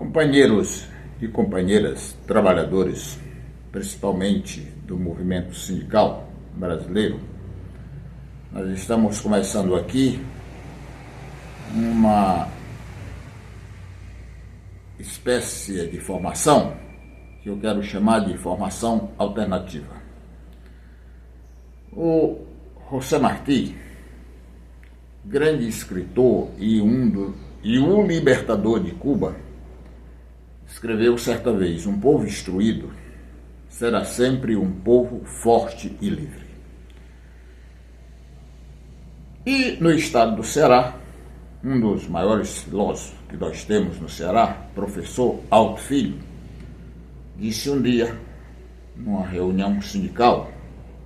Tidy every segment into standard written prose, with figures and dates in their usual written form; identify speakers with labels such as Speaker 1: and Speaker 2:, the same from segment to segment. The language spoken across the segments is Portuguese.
Speaker 1: Companheiros e companheiras trabalhadores, principalmente do movimento sindical brasileiro, nós estamos começando aqui uma espécie de formação que eu quero chamar de formação alternativa. O José Martí, grande escritor e um libertador de Cuba, escreveu certa vez: um povo instruído será sempre um povo forte e livre. E no estado do Ceará, um dos maiores filósofos que nós temos no Ceará, professor Alto Filho, disse um dia, numa reunião sindical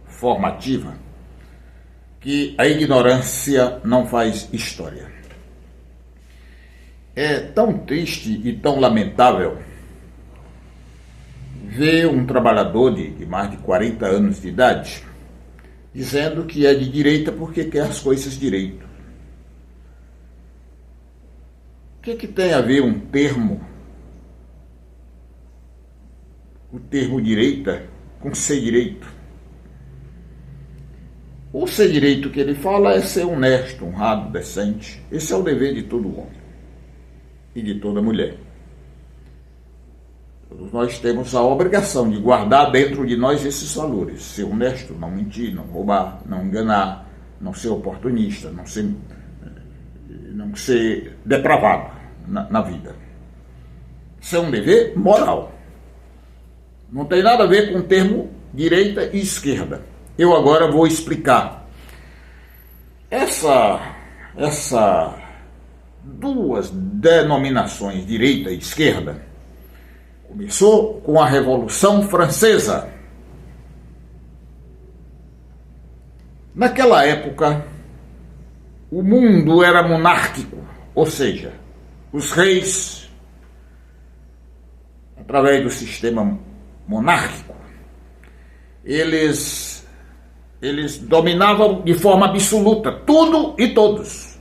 Speaker 1: formativa, que a ignorância não faz história. É tão triste e tão lamentável ver um trabalhador de mais de 40 anos de idade dizendo que é de direita porque quer as coisas direito. O que tem a ver o termo direita com ser direito? O ser direito que ele fala é ser honesto, honrado, decente. Esse é o dever de todo homem e de toda mulher. Todos nós temos a obrigação de guardar dentro de nós esses valores: ser honesto, não mentir, não roubar, não enganar, não ser oportunista, não ser depravado na vida. Isso é um dever moral. Não tem nada a ver com o termo direita e esquerda. Eu agora vou explicar. Essas duas denominações, direita e esquerda, começou com a Revolução Francesa. Naquela época, o mundo era monárquico, ou seja, os reis, através do sistema monárquico, eles dominavam de forma absoluta tudo e todos.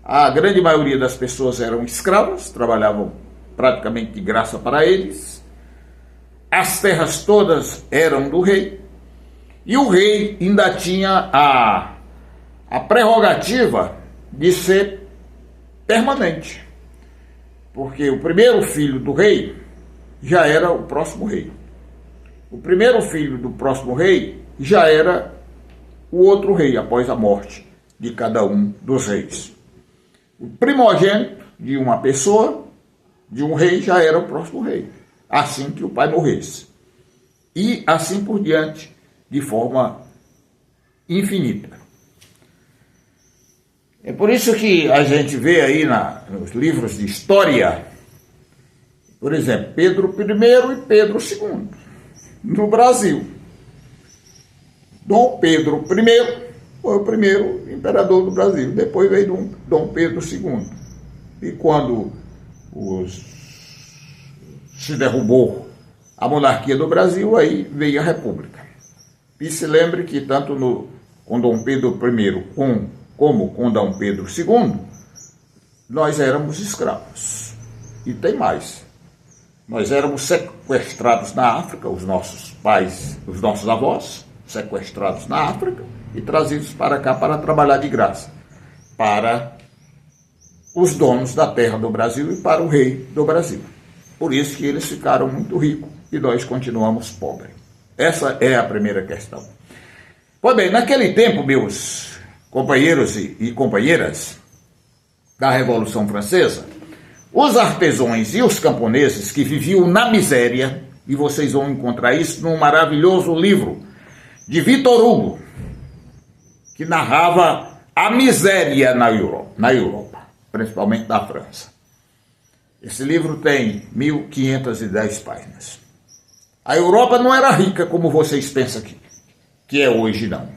Speaker 1: A grande maioria das pessoas eram escravas, trabalhavam praticamente de graça para eles. As terras todas eram do rei. E o rei ainda tinha a prerrogativa de ser permanente. Porque o primeiro filho do rei já era o próximo rei. O primeiro filho do próximo rei já era o outro rei, após a morte de cada um dos reis. O primogênito de uma pessoa, de um rei, já era o próximo rei, assim que o pai morresse. E assim por diante, de forma infinita. É por isso que a gente vê aí nos livros de história, por exemplo, Pedro I e Pedro II, no Brasil. Dom Pedro I foi o primeiro imperador do Brasil, depois veio Dom Pedro II. E quando se derrubou a monarquia do Brasil, aí veio a República. E se lembre que tanto com Dom Pedro I como com Dom Pedro II, nós éramos escravos. E tem mais. Nós éramos sequestrados na África, os nossos pais, os nossos avós, sequestrados na África e trazidos para cá para trabalhar de graça, para os donos da terra do Brasil e para o rei do Brasil. Por isso que eles ficaram muito ricos e nós continuamos pobres. Essa é a primeira questão. Pois bem, naquele tempo, meus companheiros e companheiras da Revolução Francesa, os artesãos e os camponeses que viviam na miséria, e vocês vão encontrar isso num maravilhoso livro de Victor Hugo, que narrava a miséria na Europa, principalmente na França. Esse livro tem 1510 páginas. A Europa não era rica como vocês pensam que é hoje, não.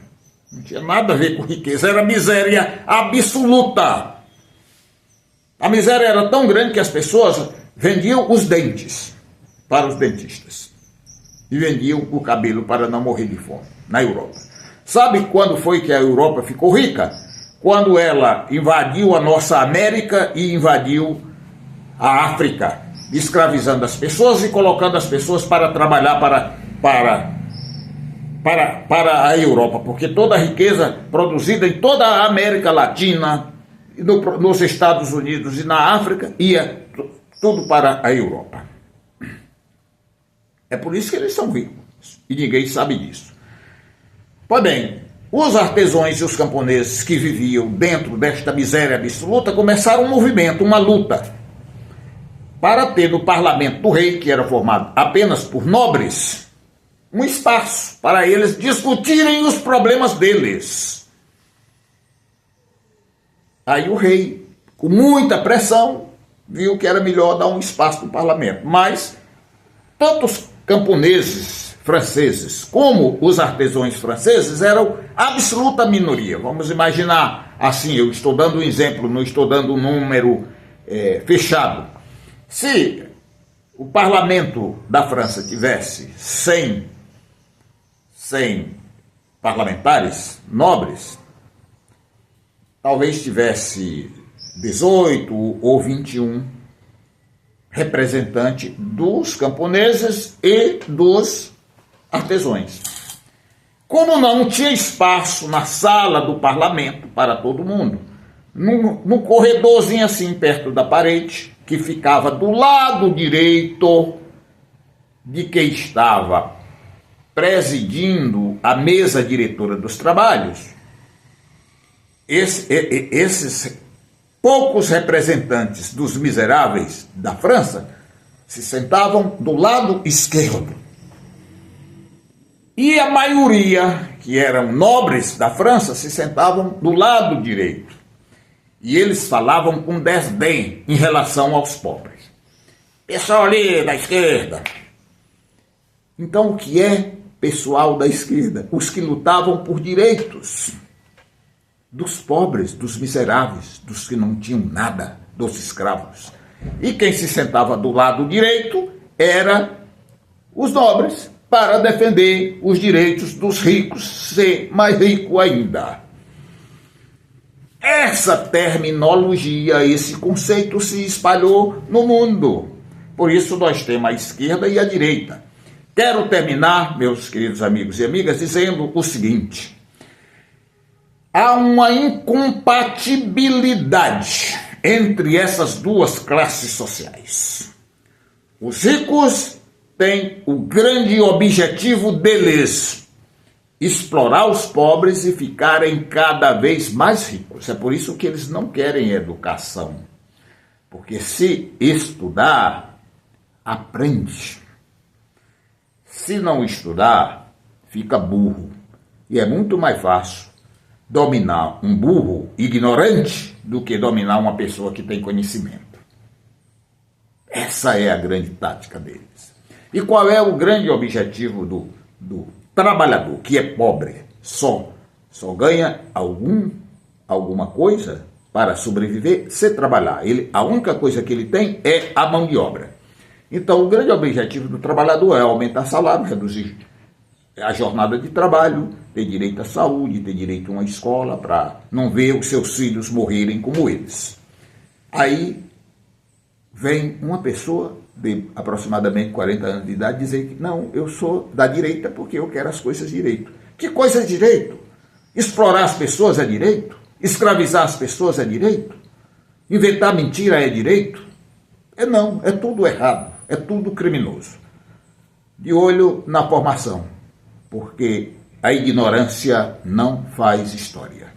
Speaker 1: Não tinha nada a ver com riqueza, era miséria absoluta. A miséria era tão grande que as pessoas vendiam os dentes para os dentistas e vendiam o cabelo para não morrer de fome na Europa. Sabe quando foi que a Europa ficou rica? Quando ela invadiu a nossa América e invadiu a África. escravizando as pessoas e colocando as pessoas para trabalhar para a Europa, porque toda a riqueza produzida em toda a América Latina, nos Estados Unidos e na África, ia tudo para a Europa. É por isso que eles são ricos, e ninguém sabe disso. Pois bem, os artesãos e os camponeses que viviam dentro desta miséria absoluta começaram um movimento, uma luta, para ter no parlamento do rei, que era formado apenas por nobres, um espaço para eles discutirem os problemas deles. Aí o rei, com muita pressão, viu que era melhor dar um espaço no parlamento. Mas tanto os camponeses franceses como os artesãos franceses eram absoluta minoria. Vamos imaginar assim, eu estou dando um exemplo, não estou dando um número fechado. Se o parlamento da França tivesse 100 parlamentares nobres, talvez tivesse 18 ou 21 representantes dos camponeses e dos artesãos. Como não tinha espaço na sala do parlamento para todo mundo, num corredorzinho assim perto da parede, que ficava do lado direito de quem estava presidindo a mesa diretora dos trabalhos, esses poucos representantes dos miseráveis da França se sentavam do lado esquerdo. E a maioria, que eram nobres da França, se sentavam do lado direito. E eles falavam com desdém em relação aos pobres. Pessoal ali da esquerda. Então, o que é pessoal da esquerda? Os que lutavam por direitos dos pobres, dos miseráveis, dos que não tinham nada, dos escravos. E quem se sentava do lado direito era os nobres, para defender os direitos dos ricos, ser mais rico ainda. Essa terminologia, esse conceito se espalhou no mundo. Por isso nós temos a esquerda e a direita. Quero terminar, meus queridos amigos e amigas, dizendo o seguinte: há uma incompatibilidade entre essas duas classes sociais. Os ricos têm o grande objetivo deles: explorar os pobres e ficarem cada vez mais ricos. É por isso que eles não querem educação. Porque se estudar, aprende. Se não estudar, fica burro. E é muito mais fácil dominar um burro ignorante do que dominar uma pessoa que tem conhecimento. Essa é a grande tática deles. E qual é o grande objetivo do trabalhador, que é pobre? Só ganha alguma coisa para sobreviver se trabalhar. A única coisa que ele tem é a mão de obra. Então, o grande objetivo do trabalhador é aumentar salário, reduzir a jornada de trabalho, ter direito à saúde, ter direito a uma escola, para não ver os seus filhos morrerem como eles. Aí vem uma pessoa de aproximadamente 40 anos de idade dizer que não, eu sou da direita porque eu quero as coisas direito. Que coisa é direito? Explorar as pessoas é direito? Escravizar as pessoas é direito? Inventar mentira é direito? Não, é tudo errado, é tudo criminoso. De olho na formação, porque a ignorância não faz história.